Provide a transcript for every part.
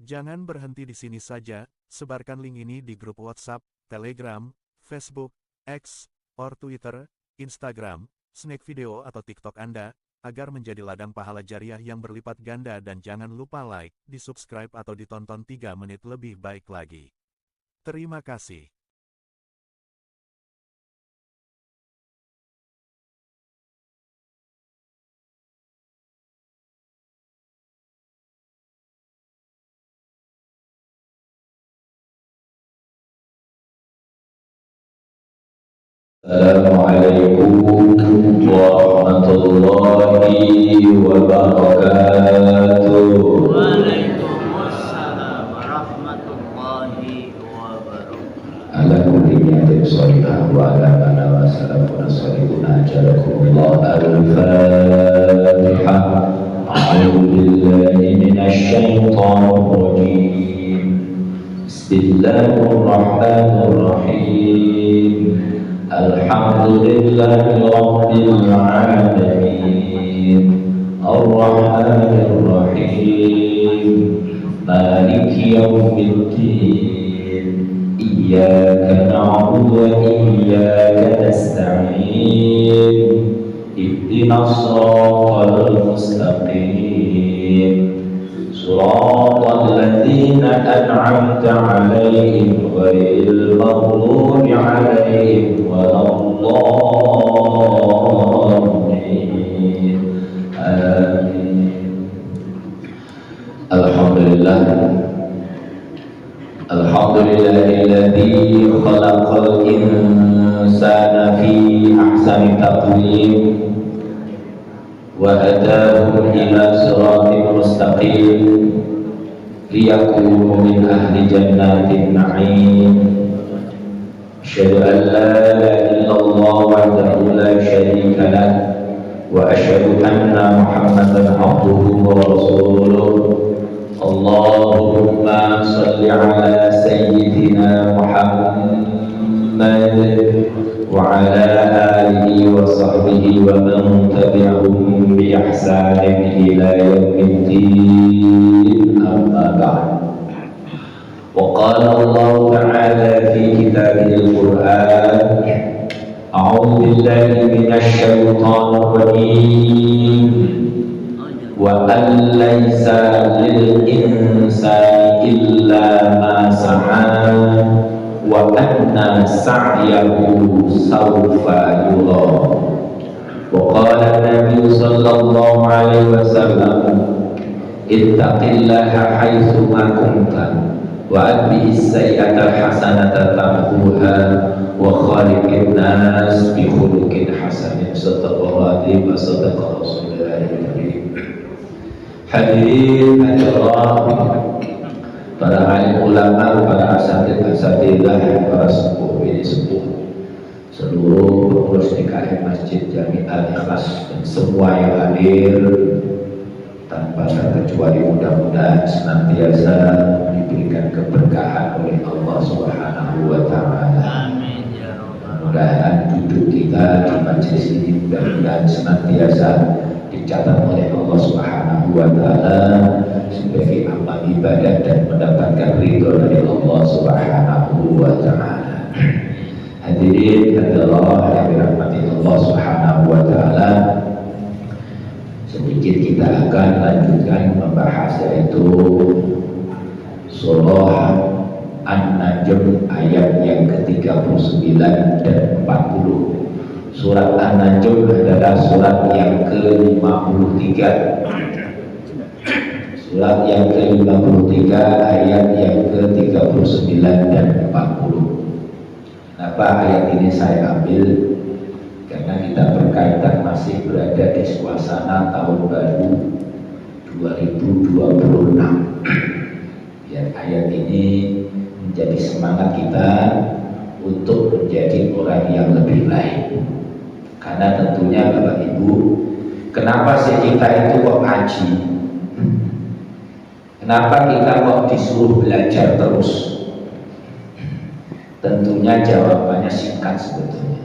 Jangan berhenti di sini saja, sebarkan link ini di grup WhatsApp, Telegram, Facebook, X, or Twitter, Instagram, Snack Video atau TikTok Anda, agar menjadi ladang pahala jariah yang berlipat ganda dan jangan lupa like, di-subscribe atau ditonton 3 menit lebih baik lagi. Terima kasih. Assalamualaikum warahmatullahi wabarakatuh. Waalaikumsalam warahmatullahi wabarakatuh. Ala kulli niyatin sholihah wa ala mana wa salamuna sholihuna ajarakumullah. Al-Fatihah. A'udzu billahi minasy syaithanir rajim. Bismillahirrahmanirrahim. Alhamdulillahi rabbil alamin. Ar-Rahmanir Rahim. Maliki yaumiddin. Iyyaka na'budu wa iyyaka nasta'in. Ihdinas shiratal mustaqim. Shiratal ladzina an'amta 'alaihim ghairil maghdubi 'alaihim waladdallin. Amin. Alhamdulillah. Alhamdulillahilladzi khalaqal insana fi ahsani taqwim wa hadahum ila siratin mustaqim liyakunu min ahli jannatin na'im. Asyhadu an la ilaha illallah wahdahu la syarika lah wa asyhadu anna Muhammadan abduhu wa rasuluh. Allahumma salli ala sayyidina Muhammad wa ala alihi wa sahbihi wa man tabi'ahum bi ihsanin ila yaumiddin. Amma ba'd. Wa qala Allah ta'ala fi kitabihil Qur'an, a'udzu billahi minasy syaithanir rajim. Wa an laisa lil insani illa ma sa'a wa anna sa'yahu sawfa yura. Wa qala Nabi sallallahu alaihi wasallam, ittaqillaha haitsu ma kunta wa atbi'is sayyi'ata hasanata tamhuha wa khaliqin nas bi khuluqin hasanin. Sadaqallahu wa sadaqa rasulullahil karim. Hadirin hadirat, para alim ulama, para asatidzah, para sepuh ini sepuh, seluruh pengurus DKM Masjid Jami Al-Ikhlas dan semua yang hadir, tanpa terkecuali mudah-mudahan senantiasa diberikan keberkahan oleh Allah Subhanahu wa Ta'ala. Amin ya rabbal Mudah-mudahan duduk kita di majelis ini mudah-mudahan senantiasa dicatat oleh Allah Subhanahu wa Ta'ala sebagai amal ibadah dan mendapatkan ridho dari Allah Subhanahu wa Ta'ala. Hadirin hadirat yang dirahmati Allah Subhanahu wa Ta'ala, sedikit kita akan lanjutkan membahas yaitu surah An-Najm ayat yang ke-39 dan 40. Surat An-Najm adalah surat yang ke-53. Surat yang ke-53 ayat yang ke-39 dan 40. Kenapa ayat ini saya ambil? Karena kita berkaitan masih berada di suasana tahun baru 2026. Biar ayat ini menjadi semangat kita untuk menjadi orang yang lebih baik. Karena tentunya Bapak Ibu, kenapa sih kita itu kok ngaji? Kenapa kita kok disuruh belajar terus? Tentunya jawabannya singkat sebetulnya,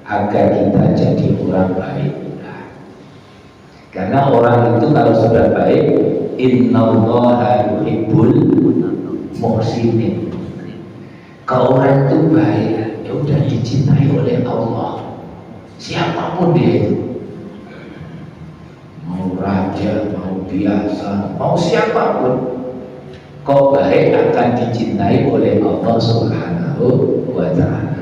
agar kita jadi orang baik. Karena orang itu kalau sudah baik, innallaha yuhibbul muhsinin. Kalau orang itu baik, ya udah dicintai oleh Allah. Siapapun dia itu, mau raja, mau biasa, mau siapapun, kok baik akan dicintai oleh Allah Subhanahu wa Ta'ala.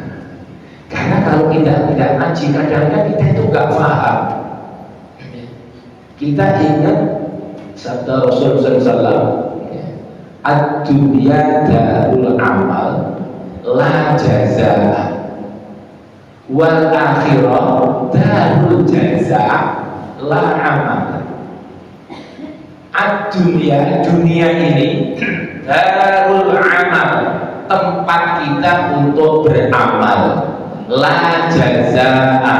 Karena kalau kita tidak ngaji, kadang-kadang kita itu nggak paham. Kita ingat sabda Rasulullah SAW, ad-dunya darul amal la jazaa wal akhirah darul jazaa la amal. Ad-dunya, dunia ini darul amal, tempat kita untuk beramal. La jazaa,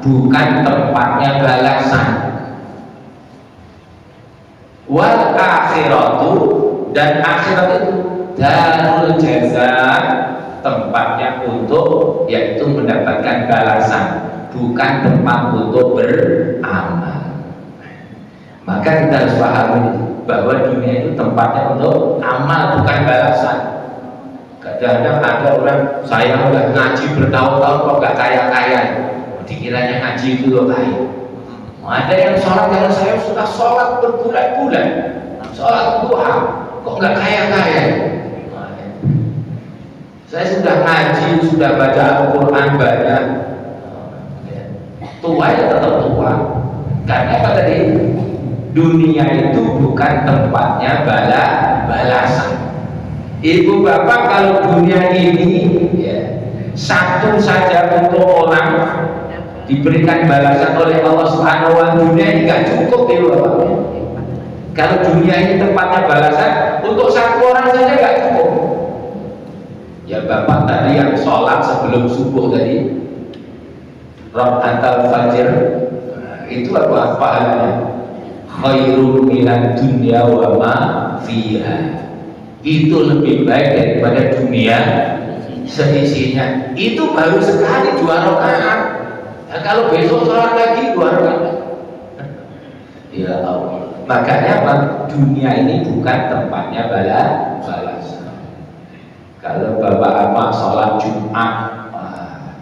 bukan tempatnya balasan. Wal akhiratu, dan akhirat itu darul jazaa, tempatnya untuk yaitu mendapatkan balasan, bukan tempat untuk beramal. Maka kita harus pahami bahwa dunia itu tempatnya untuk amal, bukan balasan. Kadang-kadang ada orang, saya udah ngaji bertahun-tahun kok gak kaya-kaya, dikiranya ngaji itu loh kaya. Ada yang sholat, kalau saya sudah sholat berbulan-bulan, sholat duha, kok nggak kaya-kaya? Saya sudah ngaji, sudah baca Al-Quran banyak, tua ya tetap tua. Karena apa tadi? Dunia itu bukan tempatnya balasan. Ibu bapak, kalau dunia ini ya, satu saja untuk orang diberikan balasan oleh Allah Subhanahu wa Ta'ala, dunia ini nggak cukup ibu bapak. Kalau dunia ini tempatnya balasan untuk satu orang saja nggak cukup. Ya bapak tadi yang sholat sebelum subuh tadi, rakaatul fajr, itu apa pahalanya? Khairun minad dunya wa ma fiha. Itu lebih baik daripada dunia seisinya. Itu baru sekali 2 rakaat. Nah, kalau besok sholat lagi 2 rakaat. Ya Allah. Makanya dunia ini bukan tempatnya balasan. Kalau bapak-bapak sholat Jumat,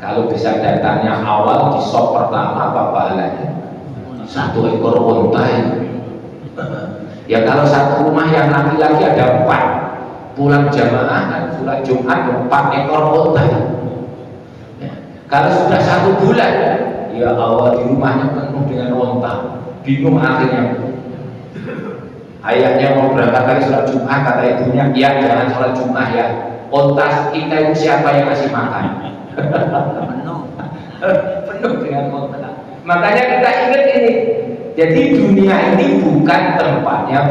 kalau bisa datangnya awal di sop pertama, apa pahalanya? 1 ekor unta itu. Ya kalau satu rumah yang laki-laki ada 4, pulang jamaah kan sholat Jumat 4 ekor unta. Ya. Kalau sudah 1 bulan, ya Allah, di rumahnya penuh dengan unta. Bingung akhirnya. Ayahnya mau berangkat lagi sholat Jumat, kata ibunya, ya jangan sholat Jumat ya. Unta kita itu siapa yang kasih makan? Penuh dengan unta. Makanya kita ingat ini. Jadi dunia ini bukan tempatnya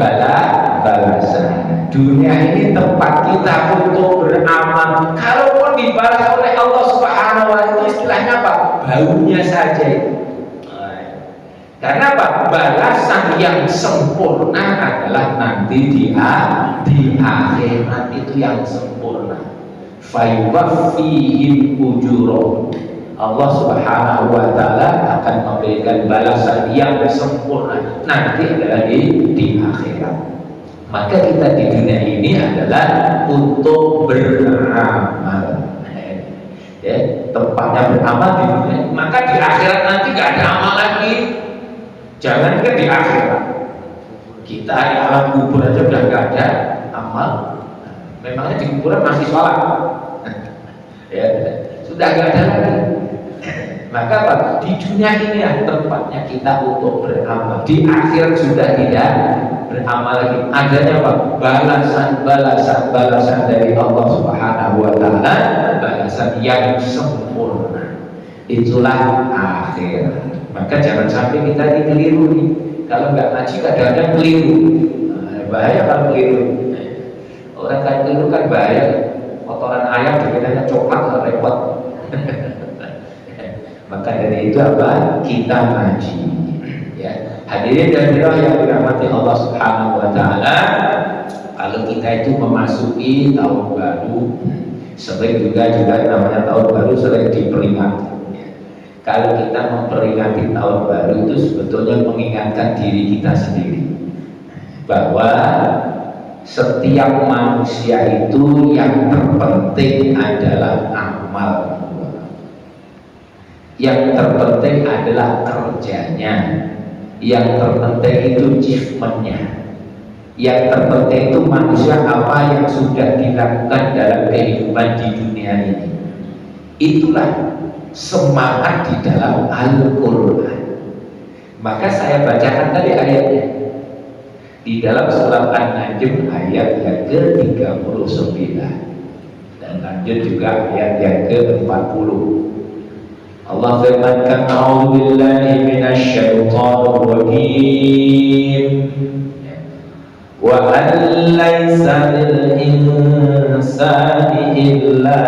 balasan. Dunia ini tempat kita untuk beramal. Kalaupun dibalas oleh Allah Subhanahu wa Ta'ala, itu istilahnya apa? Baunya saja. Karena apa? Balasan yang sempurna adalah nanti di akhirat, itu yang sempurna. Fayuwaffihim ujurahum. Allah Subhanahu wa Ta'ala akan memberikan balasan yang sempurna nanti adalah di akhirat. Maka kita di dunia ini adalah untuk beramal. Ya, tempatnya beramal di dunia. Maka di akhirat nanti gak ada amal lagi. Jangan kan di akhirat. Kita di alam kubur aja udah gak ada amal. Memangnya di kuburan masih sholat? Ya, sudah gak ada lagi. Maka apa? Di dunia ini ya tempatnya kita untuk beramal. Di akhirat sudah tidak beramal lagi. Adanya apa? Balasan dari Allah Subhanahu wa Ta'ala, balasan yang sempurna. Itulah akhirat. Maka jangan sampai kita ini keliru nih. Kalau nggak ngaji kadang-kadang keliru. Bahaya kalau keliru. Orang kan keliru kan bahaya. Kotoran ayam dikiranya coklat, repot. Maka dari itu apa? Kita ngaji. Ya. Hadirin dan hadirat yang dirahmati Allah Subhanahu wa Ta'ala, kalau kita itu memasuki tahun baru, sering juga namanya tahun baru sering diperingati. kalau kita memperingati tahun baru itu sebetulnya mengingatkan diri kita sendiri bahwa setiap manusia itu yang terpenting adalah amal, yang terpenting adalah kerjanya, yang terpenting itu achievementnya, yang terpenting itu manusia apa yang sudah dilakukan dalam kehidupan di dunia ini. Itulah semangat di dalam Al-Quran. Maka saya bacakan tadi ayatnya di dalam surat An-Najm ayat yang ke-39 dan lanjut juga ayat yang ke-40. Allah firmankan, a'udzubillahi minasyaitonir rajim, wa an laisa lil insani illa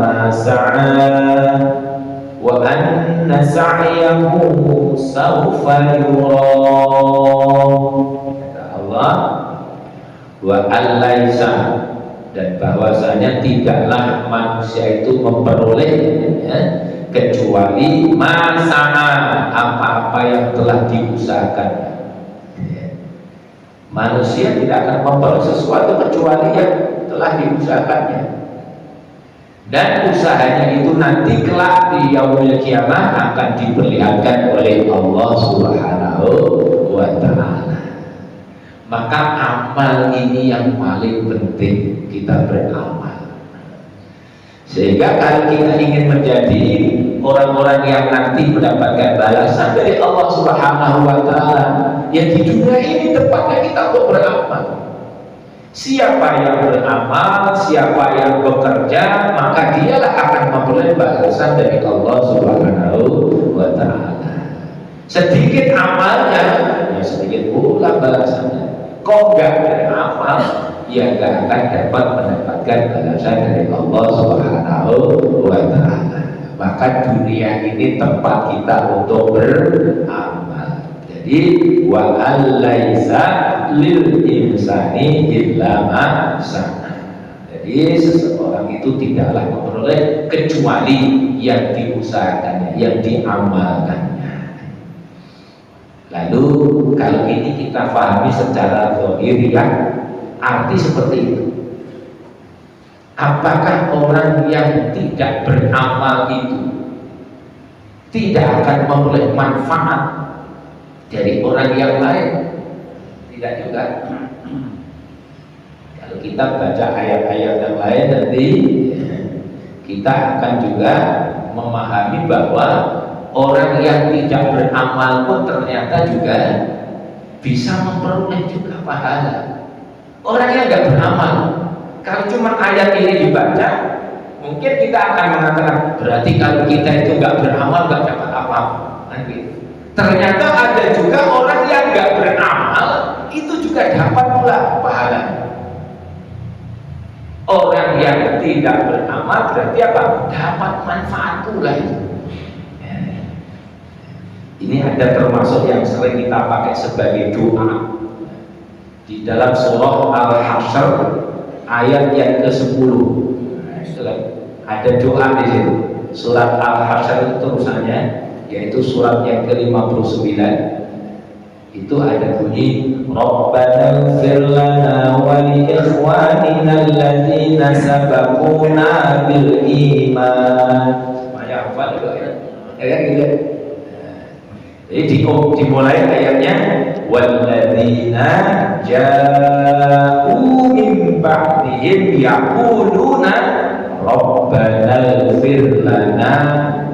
ma sa'a wa anna sa'yahu sawfa yura. Kata Allah, wa an laisa, dan bahwasanya tidaklah manusia itu memperoleh kecuali masalah apa-apa yang telah diusahakan. Manusia tidak akan memperoleh sesuatu kecuali yang telah diusahakannya, dan usahanya itu nanti kelak di yaumul kiamah akan diperlihatkan oleh Allah Subhanahu wa ta'ala. Maka amal ini yang paling penting, kita beramal. Sehingga kalau kita ingin menjadi orang-orang yang nanti mendapatkan balasan dari Allah Subhanahu wa ta'ala, ya di dunia ini tempatnya kita untuk beramal. Siapa yang beramal, siapa yang bekerja, maka dialah akan memperoleh balasan dari Allah Subhanahu wa ta'ala. Sedikit amalnya, ya sedikit pula balasannya. Kok gak beramal, ya gak akan dapat mendapatkan balasan dari Allah Subhanahu wa ta'ala. Maka dunia ini tempat kita untuk beramal. Jadi wa alaisa lil insani illa ma sa'a. Jadi seseorang itu tidaklah memperoleh kecuali yang diusahakannya, yang diamalkannya. Lalu kalau ini kita pahami secara zahiriah, arti seperti itu. Apakah orang yang tidak beramal itu tidak akan memperoleh manfaat dari orang yang lain? Tidak juga. Kalau kita baca ayat-ayat yang lain nanti kita akan juga memahami bahwa orang yang tidak beramal pun ternyata juga bisa memperoleh juga pahala. Orang yang tidak beramal, kalau cuma ayat ini dibaca, mungkin kita akan mengatakan berarti kalau kita itu nggak beramal nggak dapat apa-apa. Ternyata ada juga orang yang nggak beramal itu juga dapat pula pahala. Orang yang tidak beramal berarti apa? Dapat manfaat pula itu. Ini ada termasuk yang sering kita pakai sebagai doa di dalam surah Al-Hasyr ayat yang ke-10. Ada doa di situ. Surat Al-Hasyr itu terusannya, yaitu surat yang ke-59. Itu ada bunyi Rabbana ighfir lana wa li ikhwanina alladzina sabaquna bil iman. Semuanya hafal juga ya. Ya gitu. Jadi dimulai ayatnya walladzina ja'u min ba'dihim yaquluna rabbana ighfir lana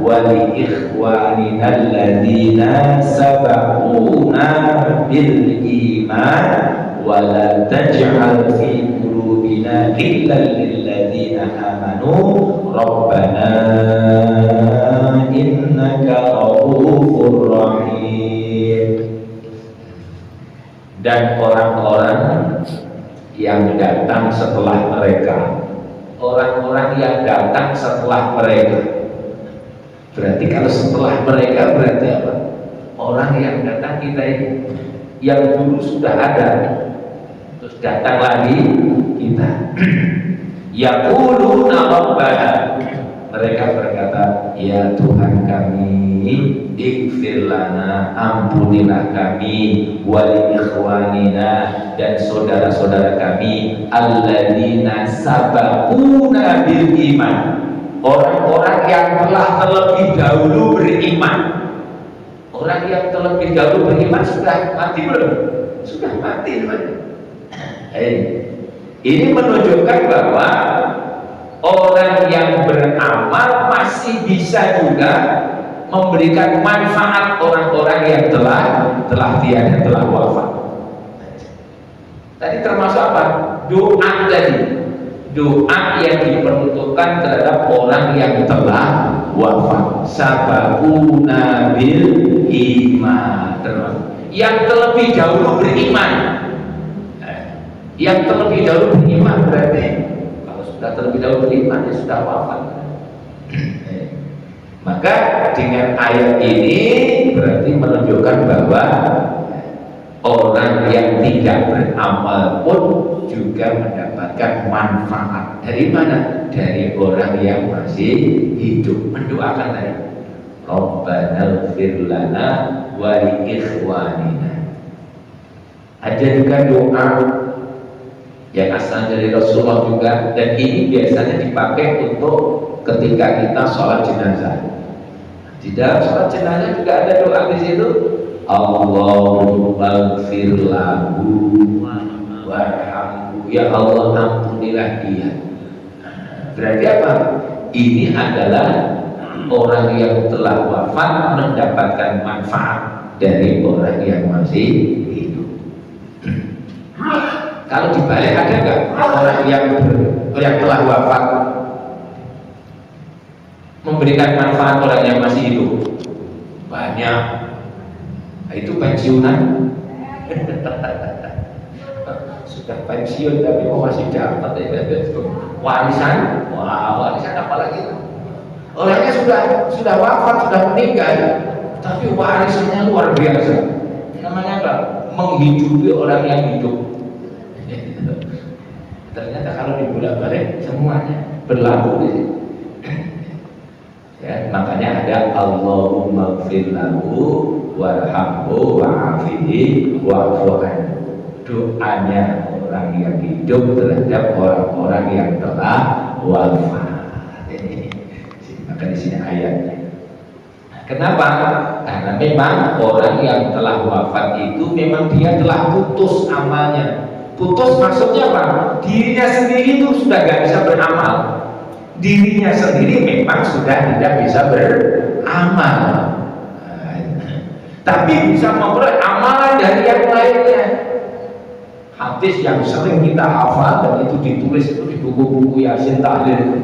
wa li ikhwanina alladzina sabaquna bil iman wa la taj'al fi qulubina ghillan lil ladzina amanu rabbana innaka ghafurur rahim. Dan orang-orang yang datang setelah mereka, orang-orang yang datang setelah mereka, berarti kalau setelah mereka berarti apa? Orang yang datang kita ini, yang dulu sudah ada terus datang lagi kita. Yaquluna rabbana, mereka berkata, ya Tuhan kami, ini, ighfir lana, ampunilah kami, wali ikhwanina, dan saudara-saudara kami, alladzina sabaquna bil iman, orang-orang yang telah terlebih dahulu beriman. Orang yang terlebih dahulu beriman sudah mati belum? Sudah mati. Ini menunjukkan bahwa orang yang beramal masih bisa juga memberikan manfaat orang-orang yang telah tiada, telah wafat. Tadi termasuk apa? Doa tadi. Doa yang diperuntukkan terhadap orang yang telah wafat. Sabaquna bil iman. Yang terlebih dahulu beriman. Yang terlebih dahulu beriman berarti kalau sudah terlebih dahulu beriman ya sudah wafat. Maka dengan ayat ini berarti menunjukkan bahwa orang yang tidak beramal pun juga mendapatkan manfaat. Dari mana? Dari orang yang masih hidup. Mendoakan tadi, Rabbana ighfir lana wa li ikhwanina. Ada juga doa yang asal dari Rasulullah juga, dan ini biasanya dipakai untuk ketika kita sholat jenazah. Di dalam sholat jenazah juga ada doa di situ. Allahumma ighfir lahu warhamhu, ya Allah ampunilah dia. Berarti apa? Ini adalah orang yang telah wafat mendapatkan manfaat dari orang yang masih hidup. Kalau dibalik ada nggak orang yang telah wafat memberikan manfaat orang yang masih hidup? Banyak. Nah, itu pensiunan. Sudah pensiun tapi masih dapat warisan. Wah, warisan apalagi? Orangnya sudah wafat, sudah meninggal, tapi warisannya luar biasa. Namanya apa? Menghidupi orang yang hidup. Ternyata kalau dibolak-balik semuanya berlaku di sini. Ya, makanya ada Allahumma ighfir lahu warhamhu wa'afihi wa'fu anhu. Doanya orang yang hidup terhadap orang-orang yang telah wafat. Maka di sini ayatnya. Kenapa? Karena memang orang yang telah wafat itu memang dia telah putus amalnya. Putus maksudnya apa? Dirinya sendiri itu sudah gak bisa beramal. Dirinya sendiri memang sudah tidak bisa beramal, tapi bisa memperoleh amalan dari yang lainnya. Hadis yang sering kita hafal dan itu ditulis itu di buku-buku Yasin Tahlil.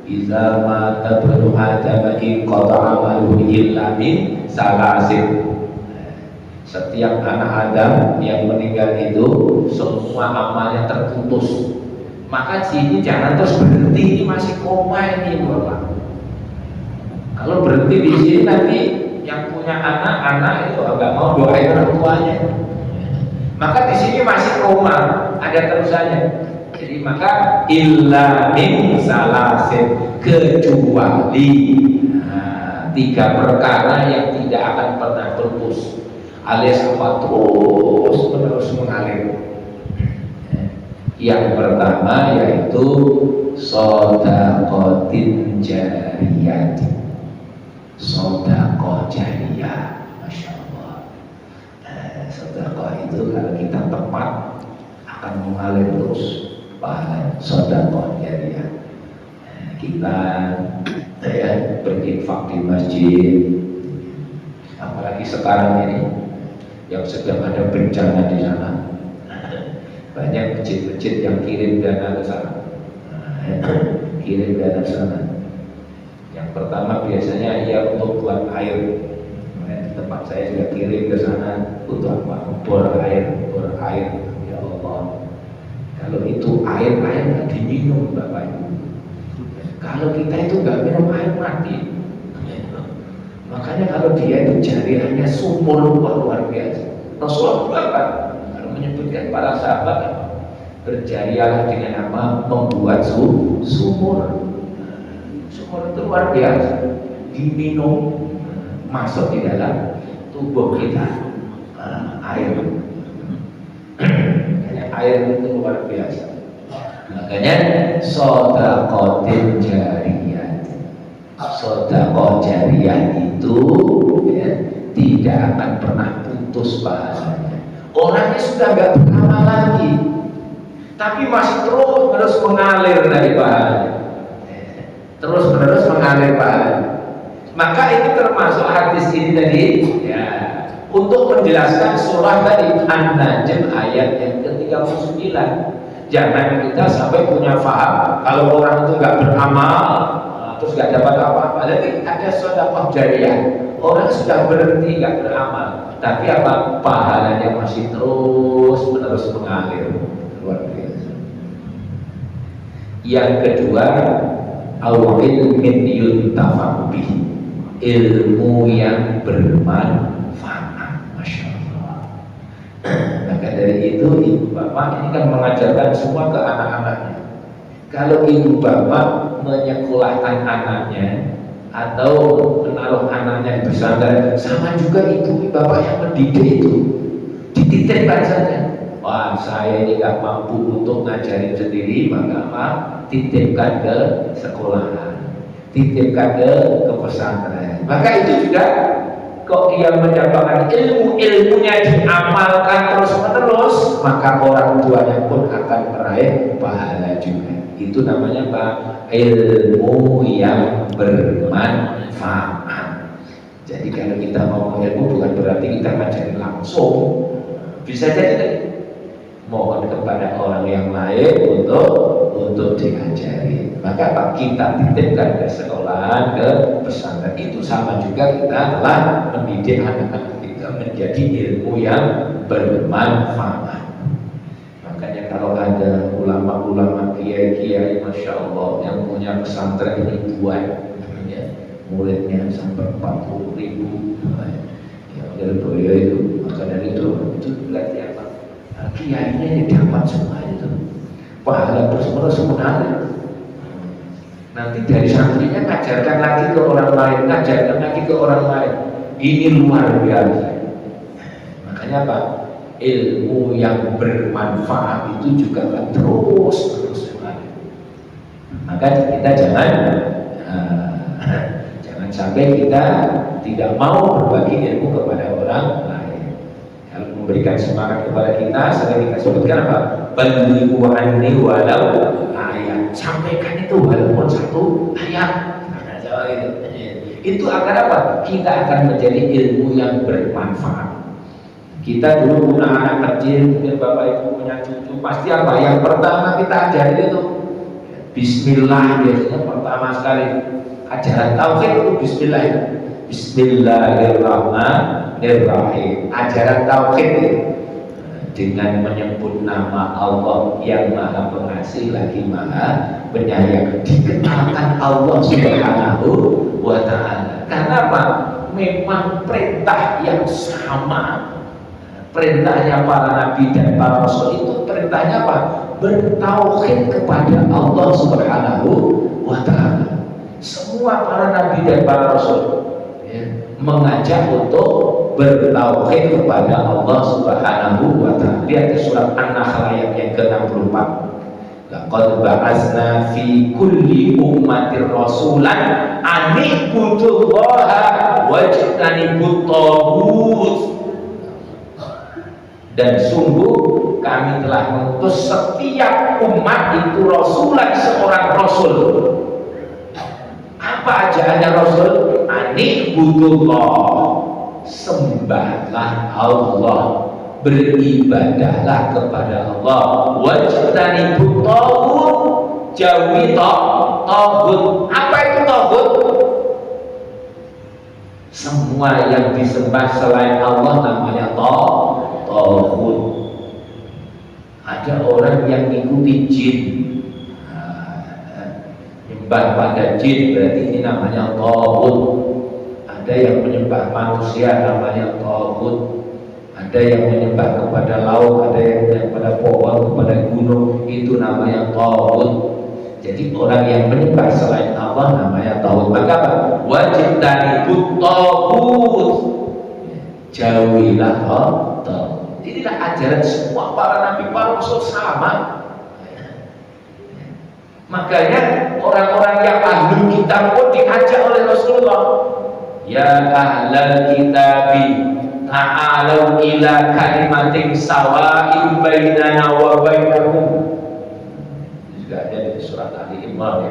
Iza mata banu Adam inqata amaluhu illa min salasin. Setiap anak Adam yang meninggal itu semua amalnya terputus. Maka sini jangan terus berhenti, ini masih koma ini Bapak. Kalau berhenti di sini nanti yang punya anak-anak itu agak mau doain orang tuanya. Maka di sini masih koma, ada terusannya. Jadi maka illa min salasin, kecuali tiga perkara yang tidak akan pernah terputus, alias apa terus menerus mengalir. Yang pertama yaitu shadaqatin jariyah. Shadaqah jariyah, Masya Allah. Shadaqah itu kalau kita tepat akan mengalir terus pahala shadaqah jariyah. Kita berinfak di masjid, apalagi sekarang ini yang sedang ada bencana di sana. Banyak masjid-masjid yang kirim dana ke sana. Kirim dana ke sana. Yang pertama biasanya ia untuk buat air. Tempat saya juga kirim ke sana untuk apa? Bor air. Ya Allah. Kalau itu air nggak diminum Bapak Ibu. Kalau kita itu nggak minum air mati. Makanya kalau dia itu jariahnya sumur luar biasa. Rasulullah berapa? Menyebutkan para sahabat berjarialah dengan apa? Membuat sumur. Sumur itu luar biasa, diminum masuk di dalam tubuh kita. Air. Air itu luar biasa. Makanya sedekah jariyah. Sedekah jariyah itu ya, tidak akan pernah putus pahalanya. Orangnya sudah nggak beramal lagi, tapi masih terus mengalir dari pahalanya. Terus mengalir pahalanya. Maka ini termasuk hadis ini tadi ya, untuk menjelaskan surah tadi An-Najm ayat yang ke-39. Jangan kita sampai punya faham kalau orang itu nggak beramal terus nggak dapat apa-apa. Jadi ada sedekah jariyah. Orang sudah berhenti nggak beramal, tapi apa? Pahalanya masih terus mengalir. Luar biasa. Yang kedua, ilmin yuntafa'u bihi, ilmu yang bermanfaat. Masya Allah. Maka dari itu ibu bapak ini kan mengajarkan semua ke anak-anaknya. Kalau ibu bapak menyekolahkan anaknya atau menaruh anaknya di pesantren, sama juga ibu bapak yang mendidik itu, dititipkan saja. Wah, saya ini gak mampu untuk ngajarin sendiri, maka titipkan ke sekolahan, titipkan ke pesantren. Maka itu juga kok dia mendapatkan ilmunya diamalkan terus menerus, maka orang tuanya pun akan meraih pahala juga. Itu namanya apa? Ilmu yang bermanfaat. Jadi kalau kita mau ilmu bukan berarti kita ngajarin langsung, bisa jadi mohon kepada orang yang lain untuk diajari. Maka Pak, kita titipkan ke sekolahan, ke pesantren. Itu sama juga kita telah mendidik anak-anak kita menjadi ilmu yang bermanfaat. Makanya kalau ada ulama-ulama kiai-kiai, masya Allah, yang punya pesantren ribuan, muridnya sampai 40.000, ya dari Boyo itu. Maka dari itu berarti apa? Kiainya ini dapat semua itu, pahala terus mengalir. Nanti dari santrinya ngajarkan lagi ke orang lain, ngajarkan lagi ke orang lain. Ini luar biasa. Makanya apa? Ilmu yang bermanfaat itu juga akan terus mengalir. Maka kita jangan sampai kita tidak mau berbagi ilmu kepada orang lain. Kalau memberikan semangat kepada kita, sering kita sebutkan apa? Balighu anni walau ayat. Sampaikan itu walaupun satu ayat. Itu akan apa? Kita akan menjadi ilmu yang bermanfaat. Kita dulu punya anak kecil, mungkin bapak ibu punya cucu, pasti apa? Yang pertama kita ajarin itu Bismillah, biasanya pertama sekali. Ajaran tauhid itu Bismillah itu. Bismillahirrahmanirrahim. Ajaran tauhid itu dengan menyebut nama Allah yang Maha Pengasih lagi Maha Penyayang, dikenalkan Allah Subhanahu wa Ta'ala. Karena apa? Memang perintah yang sama. Perintahnya para nabi dan para rasul itu perintahnya apa? Bertauhid kepada Allah Subhanahu wa Ta'ala. Semua para nabi dan para rasul ya, mengajak untuk bertauhid kepada Allah Subhanahu wa Ta'ala. Lihat di surat An-Nahl ayat yang ke-64. Laqad ba'atsna fi kulli ummatir rasulan an ibudullaha wajtanibut taghut. Dan sungguh kami telah mengutus setiap umat itu rasulan, seorang rasul. Apa ajaannya rasul? Anibudullah, sembahlah Allah, beribadahlah kepada Allah. Wajtanibut taghut, jauhi taghut. Apa itu taghut? Semua yang disembah selain Allah namanya taghut. Ada orang yang mengikuti jin, menyembah pada jin, berarti ini namanya taghut. Ada yang menyembah manusia, namanya taghut. Ada yang menyembah kepada laut, ada yang menyembah kepada pohon, kepada gunung, itu namanya taghut. Jadi orang yang menyembah selain Allah Allah namanya tauhid. Maka apa? Wajib tanibut tauhid. Jauhilah tauhid. Inilah ajaran semua para nabi, para rasul sama. Makanya orang-orang yang ahli kitab pun diajak oleh Rasulullah. Ya ahlal kitabi ta'alu ila kalimatin sawa'in bainana wa bainakum. Juga ada di surat Ali Imran ya.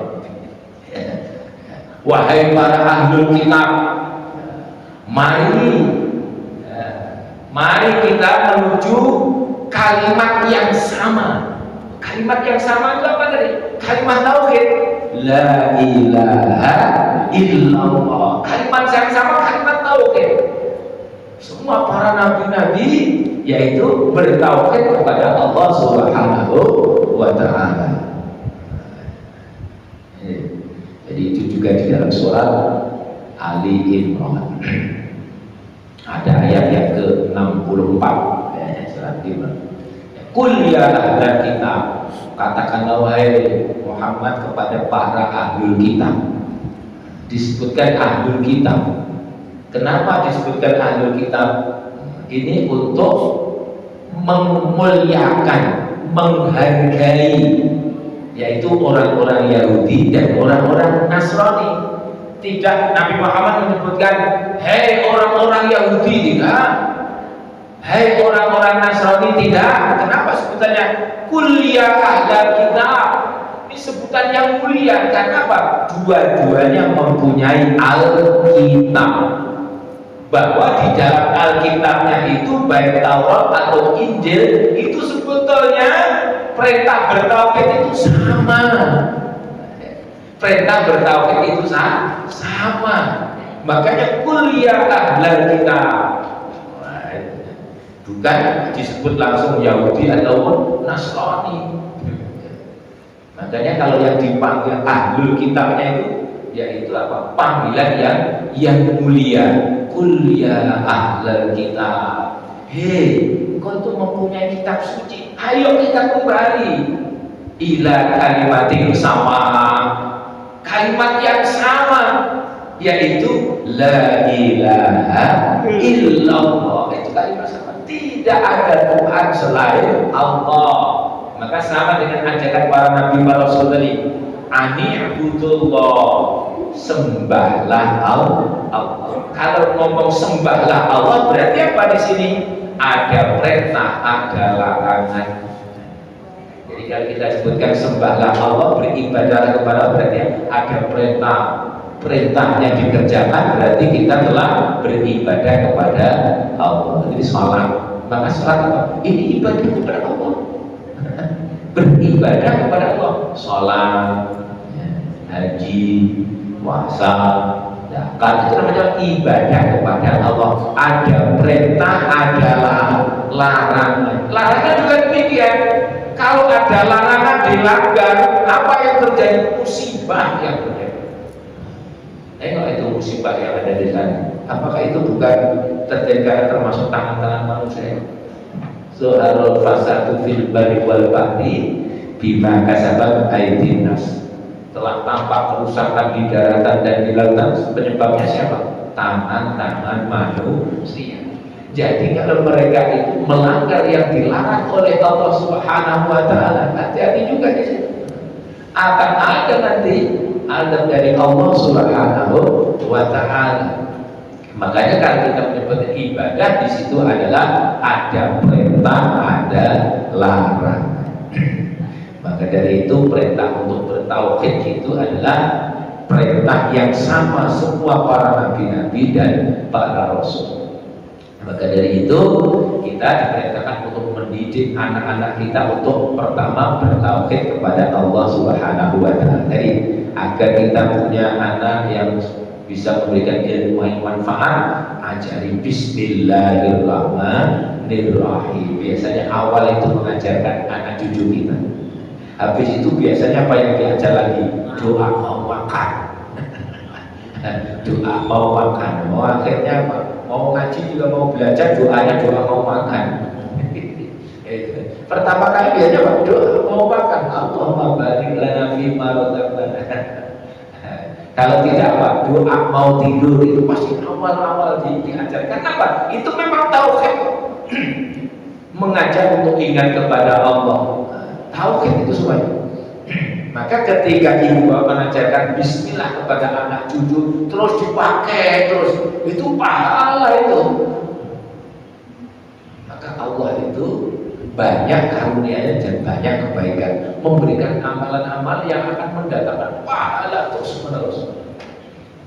Wahai para ahli kitab, mari kita menuju kalimat yang sama. Kalimat yang sama itu apa tadi? Kalimat tauhid. La ilaha illallah. Kalimat yang sama kalimat tauhid. Semua para nabi-nabi yaitu bertauhid kepada Allah Subhanahu wa taala. Jadi itu juga di dalam surat Ali Imran. Ada ayat yang ke-64 surat Imran. Qul ya ahlal kitab, katakanlah wahai Muhammad kepada para ahlul kitab. Disebutkan ahlul kitab. Kenapa disebutkan ahlul kitab? Ini untuk memuliakan, menghargai, yaitu orang-orang Yahudi dan orang-orang Nasrani. Tidak, Nabi Muhammad menyebutkan hei orang-orang Yahudi, tidak. Hai orang-orang Nasrani, tidak. Kenapa sebutannya kuliah ahlal kitab? Ini sebutan yang mulia. Karena apa? Dua-duanya mempunyai Alkitab. Bahwa di dalam Alkitabnya itu baik Taurat atau Injil itu sebetulnya perintah bertauhid itu sama. Perintah bertauhid itu sama. Makanya kuliah ahlal kitab. Bukan disebut langsung Yahudi ataupun Nasrani. Makanya kalau yang dipanggil ahlul kitabnya itu yaitu apa? Panggilan yang mulia. Qul ya ahlul kitab. Hei, kau itu mempunyai kitab suci. Ayo kita kembali ila kalimatin sama. Kalimat yang sama yaitu la ilaha illallah. Itu kalimat sama. Tidak ada Tuhan selain Allah. Maka sama dengan ajakan para nabi, para rasul tadi. Ani'budullah, sembahlah Allah. Kalau ngomong sembahlah Allah berarti apa di sini? Ada perintah, ada larangan. Jadi kalau kita sebutkan sembahlah Allah, beribadah kepada Allah, berarti ada perintah. Perintahnya dikerjakan berarti kita telah beribadah kepada Allah. Jadi sholat, maka sholat apa? Ini ibadah kepada Allah. Beribadah kepada Allah. Sholat, haji, puasa, zakat, itu namanya ibadah kepada Allah. Ada perintah, ada larangan. Larangan juga demikian. Kalau ada larangan dilanggar, apa yang terjadi? Musibah yang terjadi. Tengok itu musibah yang ada di sana. Apakah itu bukan terjadi termasuk tangan-tangan manusia? Zuharul fasadu fil barri wal bahri bima kasabat aydin nas. Telah tampak kerusakan di daratan dan di lautan, penyebabnya siapa? Tangan-tangan manusia. Jadi kalau mereka itu melanggar yang dilarang oleh Allah Subhanahu wa taala, hati-hati juga di sini. Akan ada nanti adab dari Allah Subhanahu wa taala. Makanya kalau kita menyebut ibadah di situ adalah ada perintah, ada larangan. Maka dari itu perintah untuk bertauhid itu adalah perintah yang sama semua para nabi-nabi dan para rasul. Maka dari itu kita diperintahkan untuk mendidik anak-anak kita untuk pertama bertauhid kepada Allah Subhanahu wa taala. Jadi agar kita punya anak yang bisa memberikan ilmu yang manfaat, ajari bismillahirrahmanirrahim. Biasanya awal itu mengajarkan anak cucu kita. Habis itu biasanya apa yang diajar lagi? Doa mau makan. Doa mau makan. Mau akhirnya apa? Mau ngaji juga mau belajar, doanya doa mau makan. Pertama kali biasanya apa? Doa mau makan. Allahumma barik lana fima razaqtana. Kalau tidak apa, doa mau tidur itu pasti awal-awal diajarkan apa? Itu memang tauhid. Mengajak untuk ingat kepada Allah. Tauhid itu semuanya. Maka ketika ibu mengajarkan bismillah kepada anak cucu terus dipakai terus, itu pahala itu. Maka Allah itu banyak karunia-Nya dan banyak kebaikan, memberikan amalan-amalan yang akan mendatangkan pahala terus menerus.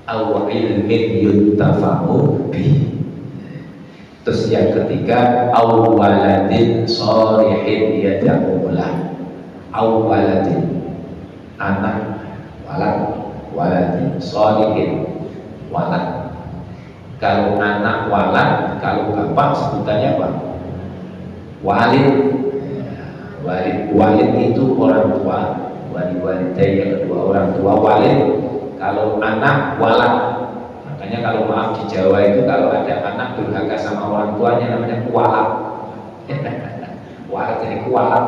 Aw ilmin yuntafa'u bih. Terus yang ketiga, aw waladin sholihin yad'u lah. Aw waladin, anak, waladin sholihin, walad. Kalau anak walad, kalau bapak sebutannya apa? Walid. Walid itu orang tua. Walidai yang kedua orang tua, walid. Kalau anak walad. Makanya kalau maaf di Jawa itu kalau ada anak durhaka sama orang tuanya namanya kualat. Walad jadi kualat.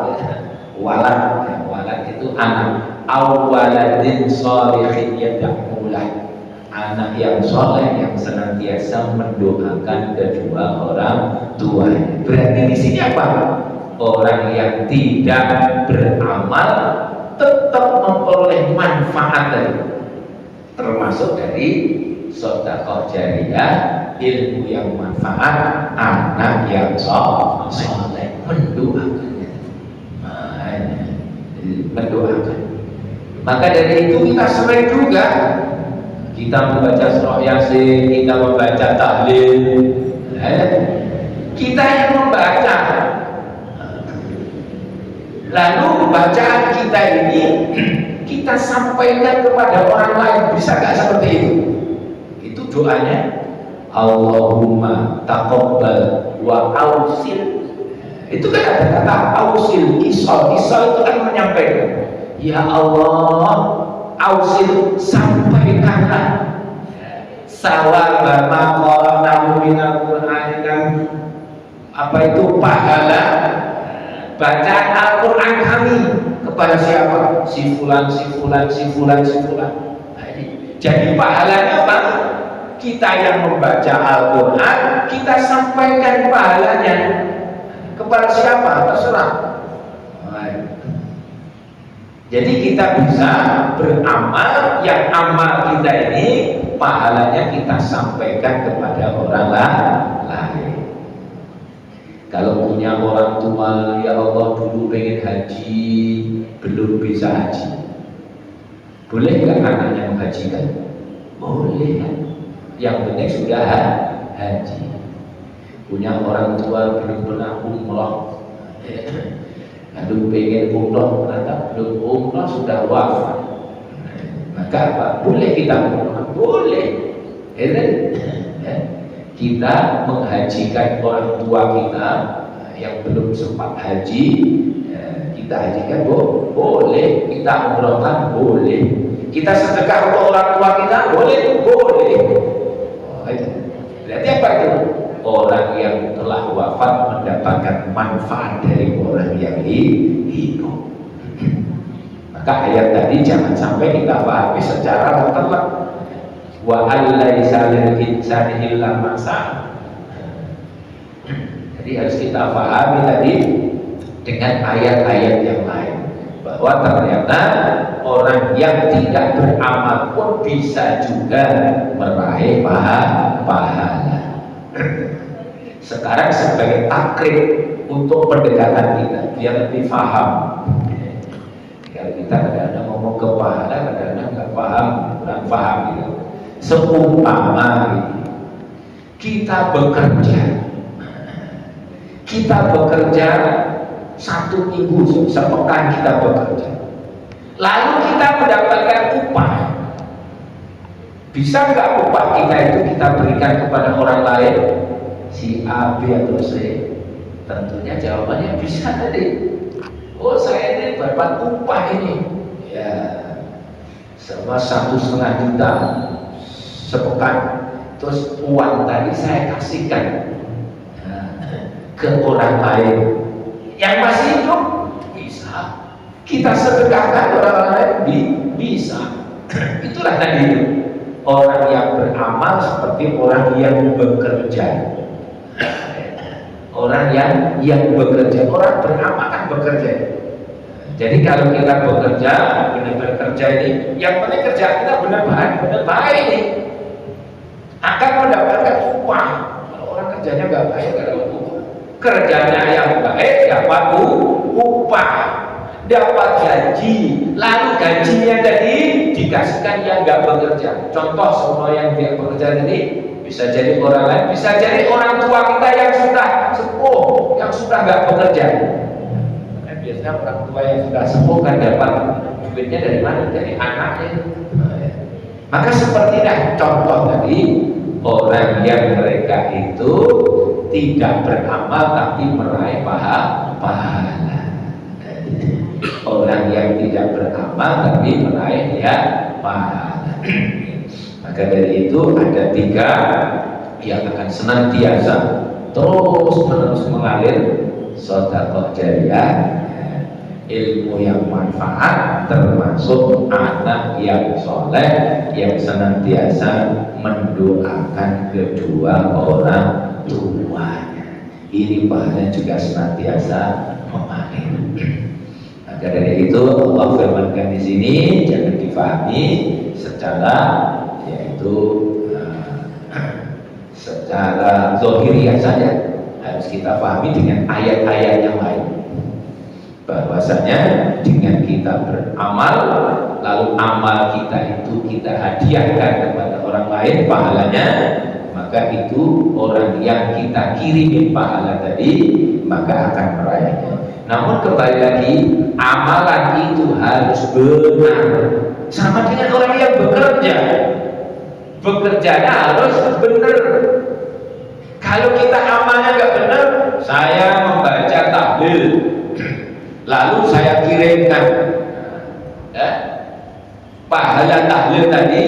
Walad itu anak. Awaladin sholihin yad'u lah. Anak yang soleh yang senantiasa mendoakan kedua orang tua. Berarti di sini apa? Orang yang tidak beramal tetap memperoleh manfaat dari, termasuk dari sedekah jariyah, ilmu yang manfaat, anak yang soleh mendoakannya. Mendoakan. Maka dari itu kita sering juga kita membaca surah Yasin, kita membaca tahlil, kita yang membaca. Lalu bacaan kita ini kita sampaikan kepada orang lain, bisa nggak seperti itu? Itu doanya Allahumma taqabbal wa ausil. Itu kan ada kata ausil, isol itu kan menyampaikan. Ya Allah, ausil, sampaikanlah sawab ma qara'nahu minal Qur'an, apa itu pahala bacaan Al-Qur'an kami kepada siapa? Si fulan. Jadi pahalanya apa? Kita yang membaca Al-Qur'an, kita sampaikan pahalanya kepada siapa? Terserah. Jadi kita bisa beramal, yang amal kita ini pahalanya kita sampaikan kepada orang lain. Kalau punya orang tua, ya Allah dulu pengen haji, belum bisa haji, boleh nggak anaknya menghajikan? Boleh. Yang penting sudah haji. Punya orang tua belum pernah umroh, lalu pengen umroh, ternyata belum umroh sudah wafat, maka apa? Boleh kita umroh? Boleh. Kita menghajikan orang tua kita yang belum sempat haji, kita hajikan boleh. Kita umrohkan boleh. Kita sedekah untuk orang tua kita boleh. Berarti apa itu? Orang yang telah wafat mendapatkan manfaat dari orang yang hidup. Maka ayat tadi jangan sampai kita pahami secara mutlak. Wa allaisa lil insani illa ma sa'a. Jadi harus kita pahami tadi dengan ayat-ayat yang lain, bahwa ternyata orang yang tidak beramal pun bisa juga meraih pahala. Sekarang sebagai takrib untuk pendekatan kita biar lebih paham. Kalau kita kadang-kadang ngomong ke pahala, kadang-kadang nggak paham, kurang paham gitu. Seumpama kita bekerja 1 minggu, sepekan kita bekerja, lalu kita mendapatkan upah. Bisa nggak upah kita itu kita berikan kepada orang lain, si A, B atau C? Tentunya jawabannya bisa tadi. Oh, saya ini dapat upah ini, ya, sama 1,5 juta sepekan. Terus uang tadi saya kasihkan ke orang lain yang masih hidup, bisa. Kita sedekahkan orang lain, bisa. Itulah tadi orang yang beramal seperti orang yang bekerja. Orang yang bekerja, orang beramal kan bekerja. Jadi kalau kita bekerja, benar-benar kerja ini, yang penting kerja kita benar baik ini akan mendapatkan upah. Kalau orang kerjanya nggak baik, nggak dapat upah. Kerjanya yang baik dapat upah, dapat gaji, lalu gajinya tadi dikasihkan yang nggak bekerja. Contoh semua yang dia bekerja tadi bisa jadi orang lain, bisa jadi orang tua kita yang sudah sepuh, yang sudah nggak bekerja. Biasanya orang tua yang sudah sepuh kan dapat duitnya dari mana? Dari anaknya. Maka sepertilah contoh tadi orang yang mereka itu tidak beramal tapi meraih pahala. Orang yang tidak beramal tapi meraih pahala. Maka dari itu ada 3 yang akan senantiasa terus menerus mengalir sedekah jariyah, ilmu yang manfaat, termasuk anak yang soleh yang senantiasa mendoakan kedua orang tuanya. Ini pahalanya juga senantiasa mengalir. Maka dari itu Allah firmankan di sini jangan difahami secara yaitu secara zahiriyah saja, harus kita pahami dengan ayat-ayat yang lain. Bahwasanya dengan kita beramal, lalu amal kita itu kita hadiahkan kepada orang lain pahalanya, maka itu orang yang kita kirimi pahala tadi maka akan meraihnya. Namun kembali lagi, amalan itu harus benar. Sama dengan orang yang bekerja, bekerjanya harus benar. Kalau kita amalnya nggak benar, saya membaca tahlil, lalu saya kirimkan pahala tahlil tadi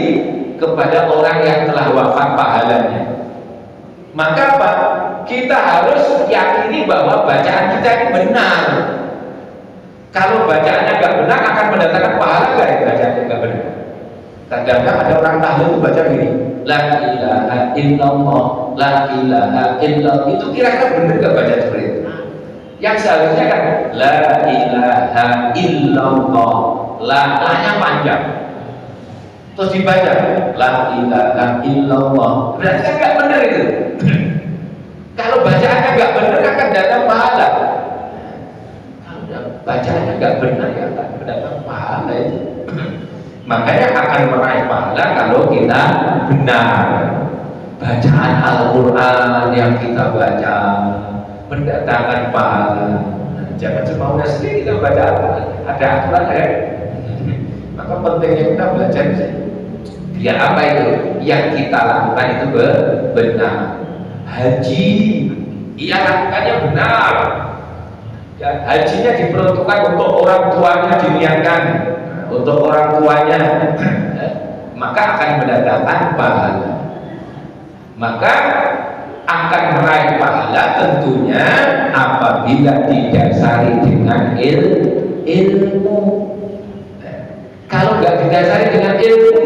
kepada orang yang telah wafat pahalanya, maka apa? Kita harus yakini bahwa bacaan kita ini benar. Kalau bacaannya nggak benar akan mendatangkan pahala nggak ya bacaannya nggak benar? Kadang-kadang ada orang tahlil itu baca gini, la ilaha illallah, la ilaha illallah. Itu kira-kira benar nggak baca seperti itu? Yang seharusnya kan la ilaha illallah, la-nya panjang, terus dibaca la ilaha illallah, berarti kan nggak benar itu. Kalau bacaannya nggak benar akan datang pahala. Kalau bacaannya nggak benar ya akan datang pahala itu. Makanya akan meraih pahala kalau kita benar. Bacaan Al-Quran yang kita baca mendatangkan pahala. Jangan semaunya sendiri kita baca Al-Quran. Ada aturan ya. Maka pentingnya kita belajar sih. Biar apa itu? Yang kita lakukan itu benar. Haji, ia lakukannya benar. Ya, hajinya diperuntukkan untuk orang tuanya diniatkan. Untuk orang tuanya, maka akan mendatangkan pahala. Maka akan meraih pahala tentunya apabila didasari dengan ilmu. Kalau nggak didasari dengan ilmu,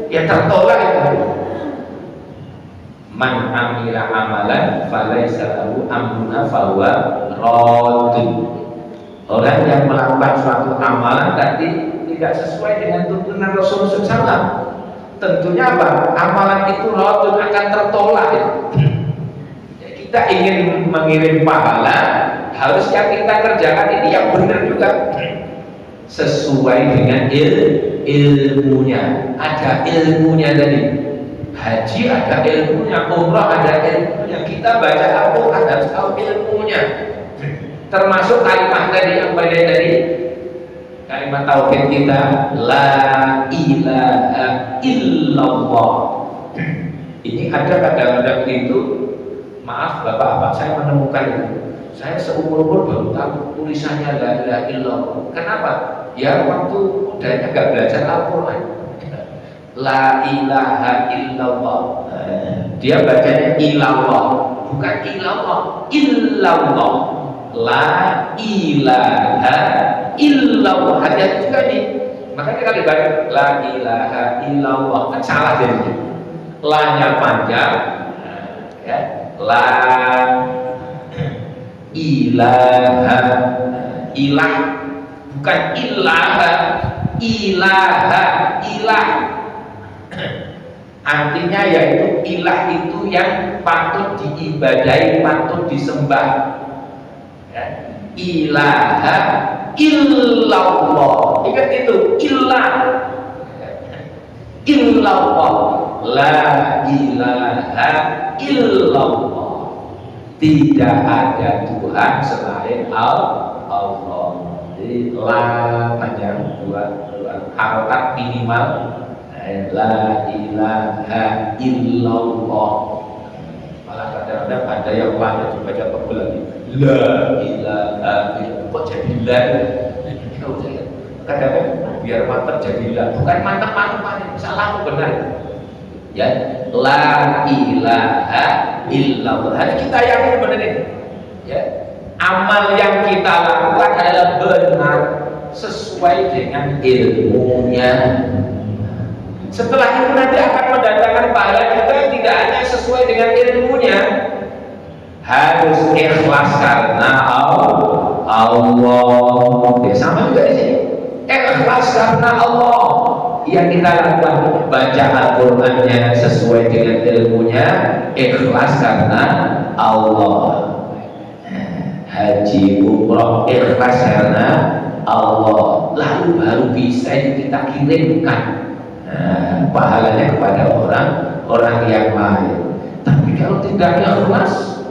ya tertolak itu. Man amila amalan falaisa lahu amruna fahuwa raddun. Orang yang melakukan suatu amalan tadi tidak sesuai dengan tuntunan Rasulullah SAW, tentunya apa? Amalan itu raddun, akan tertolak ya. Kita ingin mengirim pahala, harus yang kita kerjakan ini yang benar juga, sesuai dengan ilmunya. Ada ilmunya tadi. Haji ada ilmunya, umrah ada ilmunya, kita baca Al-Quran harus tahu ilmunya. Termasuk kalimat tadi yang pada tadi, kalimat tauhid kita, la ilaha illallah. Ini ada kadang-kadang itu, maaf bapak-bapak, saya menemukan itu. Saya seumur-umur baru tahu tulisannya la ilaha illallah. Kenapa? Ya waktu mudanya nggak belajar Al-Quran. La ilaha illallah, dia bacanya ilallah, bukan ilallah, illallah. La ilaha illallah. Hati-hati juga nih, Makanya kali banyak la ilaha illallah kan salah jadinya. La-nya panjang, ya. La ilaha ilah, bukan ilaha, ilaha ilah. Artinya yaitu ilah itu yang patut diibadahi, patut disembah. Ya. Ilaha illallah. Ingat itu, ilah. Illallah. La ilaha illallah. Tidak ada Tuhan selain Allah. Jadi la panjang dua harokat minimal. La ilaha illallah. Malah kadang-kadang ada yang banyak baca tebal lagi. La ilaha illallah. Kok jadi la? Kadang-kadang biar mantap jadi la. Bukan mantap-mantap, salah benar. Ya, la ilaha illallah. Hari kita yakin benar ini. Ya, amal yang kita lakukan adalah benar sesuai dengan ilmunya. Setelah itu nanti akan mendatangkan pahala kita tidak hanya sesuai dengan ilmunya, harus ikhlas karena Allah. Ya, sama juga di sini. Ikhlas karena Allah. Yang kita lakukan baca Al-Qur'annya sesuai dengan ilmunya, ikhlas karena Allah. Haji umroh ikhlas karena Allah. Lalu baru bisa kita kirimkan pahalanya kepada orang yang lain. Tapi kalau tidak ikhlas,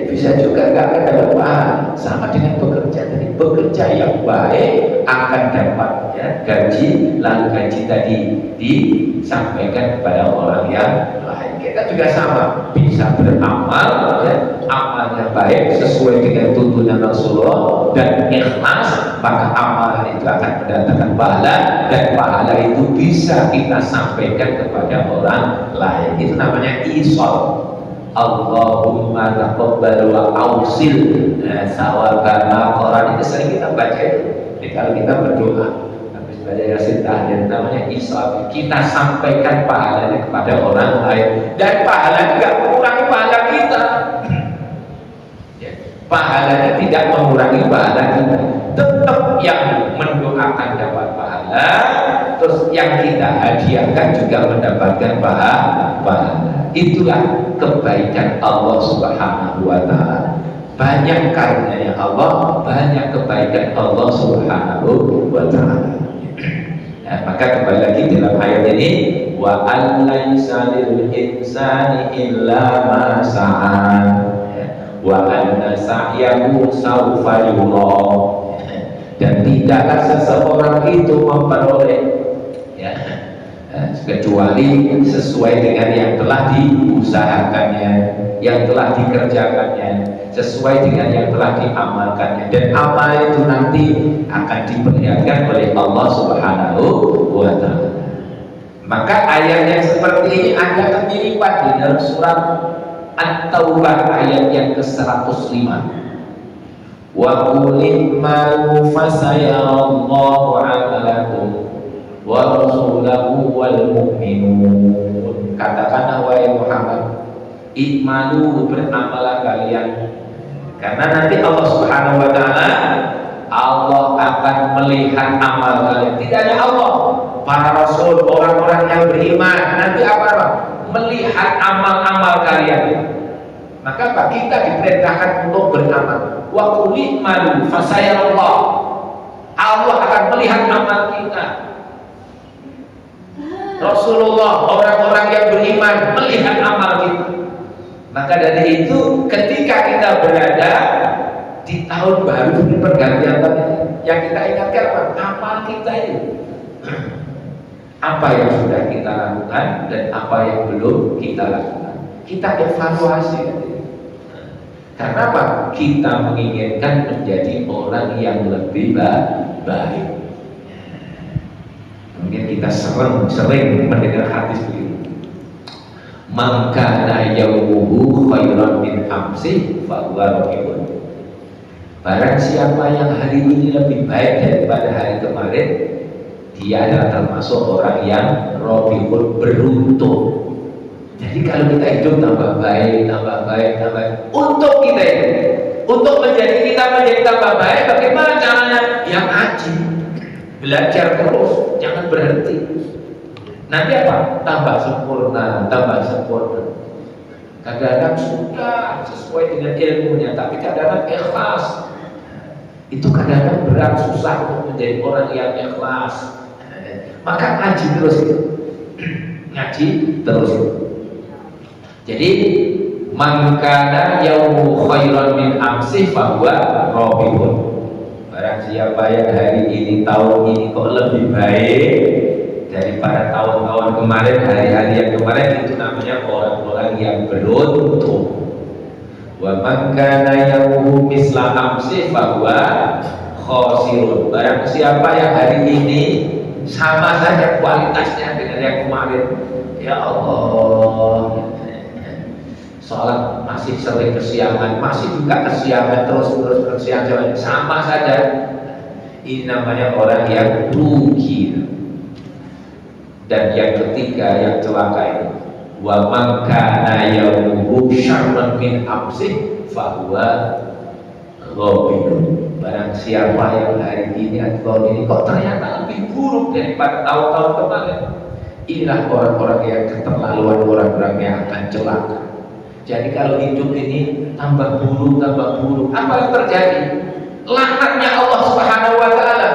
bisa juga nggak akan dapat pahala. Sama dengan bekerja tadi, bekerja yang baik akan dapat gaji, lalu gaji tadi disampaikan kepada orang yang lain. Kita juga sama, bisa beramal, amalnya baik sesuai dengan tuntunan Rasulullah dan ikhlas, maka amalan itu akan mendatangkan pahala dan pahala itu bisa kita sampaikan kepada orang lain. Itu namanya isol. Allahumma taqabbal wa ausil sawabana. Quran itu sering kita baca itu. Jadi kalau kita berdoa habis baca Yasin tahajud, namanya isab. Kita sampaikan pahalanya kepada orang lain dan pahala tidak mengurangi pahala kita. Ya, pahalanya tidak mengurangi pahala kita. Tetap yang mendoakan dapat pahala, terus yang kita hadiahkan juga mendapatkan pahala. Itulah kebaikan Allah Subhanahu wa ta'ala. Banyak karunia Allah, banyak kebaikan Allah Subhanahu wa ta'ala. Nah, maka kembali lagi dalam ayat ini, wa an laisa lil insani illa ma sa'a wa anna sa'yahu sawfa yura. Dan tidaklah seseorang itu memperoleh kecuali sesuai dengan yang telah diusahakannya, yang telah dikerjakannya, sesuai dengan yang telah diamalkannya, dan amal itu nanti akan diperlihatkan oleh Allah Subhanahu wa ta'ala. Maka ayat yang seperti ini ada kemiripan di dalam surat At-Taubah ayat yang ke-105. Wa qul i'malu fasayarallahu 'amalakum wa rasulahu wal mu'minun. Katakanlah wahai Muhammad, i'malu, beramalah kalian, karena nanti Allah Subhanahu wa ta'ala, Allah akan melihat amal kalian. Tidak hanya Allah, para rasul, orang-orang yang beriman, nanti apa? Melihat amal-amal kalian. Maka Pak, kita diperintahkan untuk beramal. Wa qul i'malu fasayarallah. Allah akan melihat amal kita. Rasulullah, orang-orang yang beriman melihat amal kita. Maka dari itu ketika kita berada di tahun baru di pergantian tahun ini, yang kita ingatkan apa? Amal kita ini. Apa yang sudah kita lakukan dan apa yang belum kita lakukan. Kita evaluasi. Karena apa? Kita menginginkan menjadi orang yang lebih baik. Mungkin kita sering mendengar hadis begini, man kana yaumuhu khairan min amsi fa huwa rabbun. Barang siapa yang hari ini lebih baik daripada hari kemarin, dia adalah termasuk orang yang robihun, beruntung. Jadi kalau kita hidup tambah baik, tambah baik, tambah baik, untuk kita itu, untuk kita menjadi tambah baik, bagaimana caranya? Yang ngaji, belajar terus, jangan berhenti. Nanti apa? Tambah sempurna, tambah sempurna. Kadang-kadang sudah sesuai dengan ilmunya, tapi kadang-kadang ikhlas. Itu kadang-kadang berat, susah untuk menjadi orang yang ikhlas. Maka ngaji terus itu. Ngaji terus itu. Jadi man kana yaumu khairan min amsi fahuwa robihun. Barang siapa yang hari ini, tahun ini kok lebih baik daripada tahun-tahun kemarin, hari-hari yang kemarin, itu namanya orang-orang yang beruntung. Wa man kana yaumu misla amsi fahuwa khosirun. Barang siapa yang hari ini sama saja kualitasnya dengan yang kemarin, ya Allah, sholat masih sering kesiangan, masih juga kesiangan, terus kesiangan, sama saja. Ini namanya orang yang rugi. Dan yang ketiga yang celaka ini, wa man kana yaumuhu syarran min amsi fahuwa ghabirun. Barang siapa yang hari ini atau tahun ini kok ternyata lebih buruk daripada tahun-tahun kemarin, inilah orang-orang yang keterlaluan, orang-orang yang akan celaka. Jadi kalau hidup ini tambah buruk, apa yang terjadi? Laknatnya Allah Subhanahu wa taala.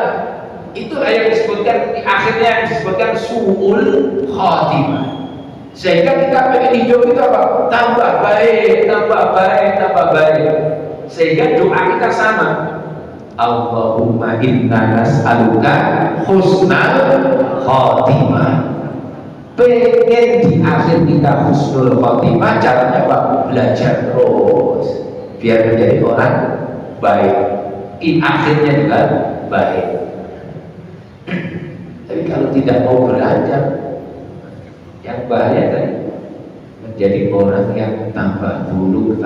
Itulah yang disebutkan di akhirnya, yang disebutkan su'ul khatimah. Sehingga kita pengen hidup itu apa? Tambah baik, tambah baik, tambah baik. Sehingga doa kita sama. Allahumma inna nas'aluka husnal khatimah. Pengen di akhir kita husnul khatimah, caranya apa? Belajar terus biar menjadi orang baik. Akhirnya juga baik. Tapi kalau tidak mau belajar, yang bahaya tadi menjadi orang yang tambah buruk.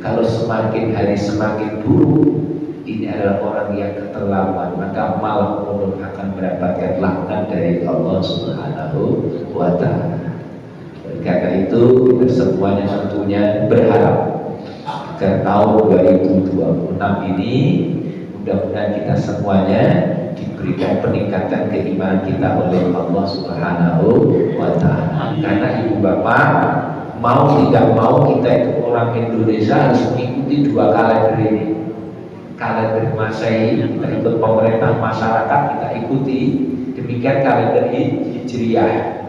Kalau semakin hari semakin buruk, ini adalah orang yang keterlaluan, maka malah orang akan mendapatkan laknat dari Allah Subhanahu wa taala. Karena itu kita semuanya tentunya berharap agar tahun 2026 ini mudah-mudahan kita semuanya diberikan peningkatan keimanan kita oleh Allah Subhanahu wa taala. Karena ibu bapak, mau tidak mau kita itu orang Indonesia harus mengikuti dua kalender ini. Kalender Masehi kita ikut pemerintah, masyarakat kita ikuti. Demikian kalender Hijriah.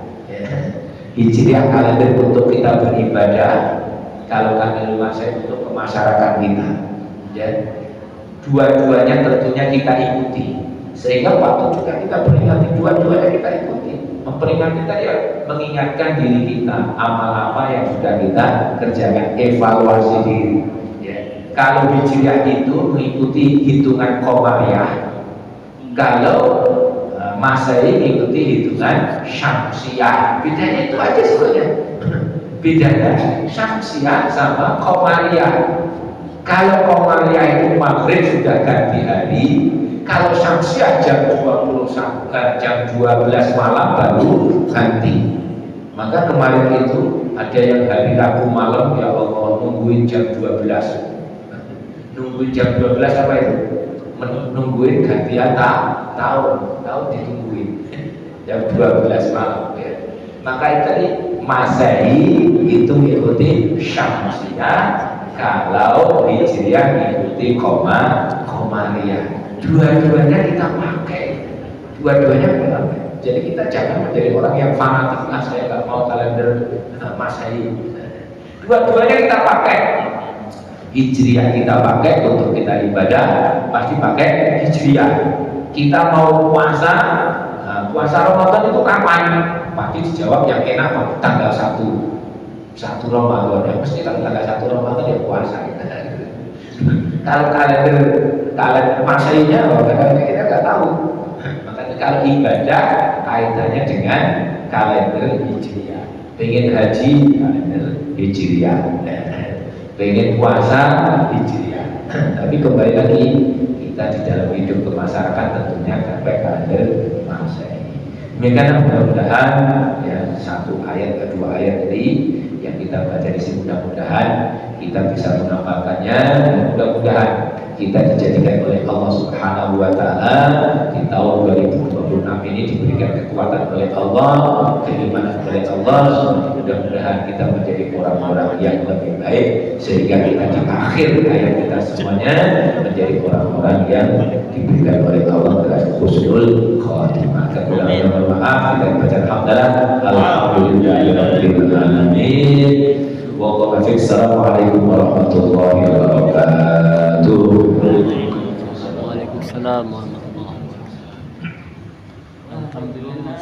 Hijriah kalender untuk kita beribadah. Kalau kalender Masehi untuk masyarakat kita. Ya. Dua-duanya tentunya kita ikuti. Sehingga waktu juga kita peringati, dua-duanya kita ikuti. Memperingati tadi ya, mengingatkan diri kita amal apa yang sudah kita kerjakan, evaluasi diri. Ya. Kalau Hijriah itu mengikuti hitungan Qamariyah, kalau Masehi mengikuti hitungan Syamsiyah. Bedanya itu aja sebenarnya. Bedanya Syamsiyah sama Qamariyah. Kalau Qamariyah itu maghrib sudah ganti hari, kalau Syamsiyah jam 12 malam baru ganti. Maka kemarin itu ada yang hari Rabu malam, ya Allah, nungguin jam 12. Nungguin jam 12 apa itu? Nungguin gantian tahun ditungguin jam 12 malam ya. Maka itu tadi Masehi itu mengikuti Syamsiyah, kalau Hijriah mengikuti Qamariyah. Dua-duanya kita pakai, jadi kita jangan menjadi orang yang fanatik. Saya nggak mau kalender Masehi. Dua-duanya kita pakai. Hijriah kita pakai untuk kita ibadah, pasti pakai Hijriah. Kita mau puasa, puasa Ramadan itu kapan? Pasti dijawab yang enak, tanggal 1 Ramadan. Ya mesti tanggal 1 Ramadan ya puasa. Kalau kalender Masehinya, kadang kita nggak tahu. Makanya kalau ibadah kaitannya dengan kalender Hijriah. Pengen haji, kalender Hijriah. Pengen puasa, Hijriah. Tapi kembali lagi, kita di dalam hidup bermasyarakat tentunya sampai kalender Masehi. Demikian mudah-mudahan ya satu ayat kedua ayat tadi yang kita baca di sini mudah-mudahan kita bisa mengamalkannya. Mudah-mudahan kita dijadikan oleh Allah Subhanahu wa taala di tahun 2026 ini diberikan kekuatan oleh Allah, keimanan oleh Allah. Mudah-mudahan kita menjadi orang-orang yang lebih baik sehingga kita di akhir hayat kita semuanya menjadi orang-orang yang diberikan oleh Allah dengan husnul khotimah. Kekurangan mohon maaf, kita baca alhamdulillah, alhamdulillahirabbil alamin. Wassalamualaikum warahmatullahi wabarakatuh. Waalaikumsalam warahmatullahi wabarakatuh. Alhamdulillah.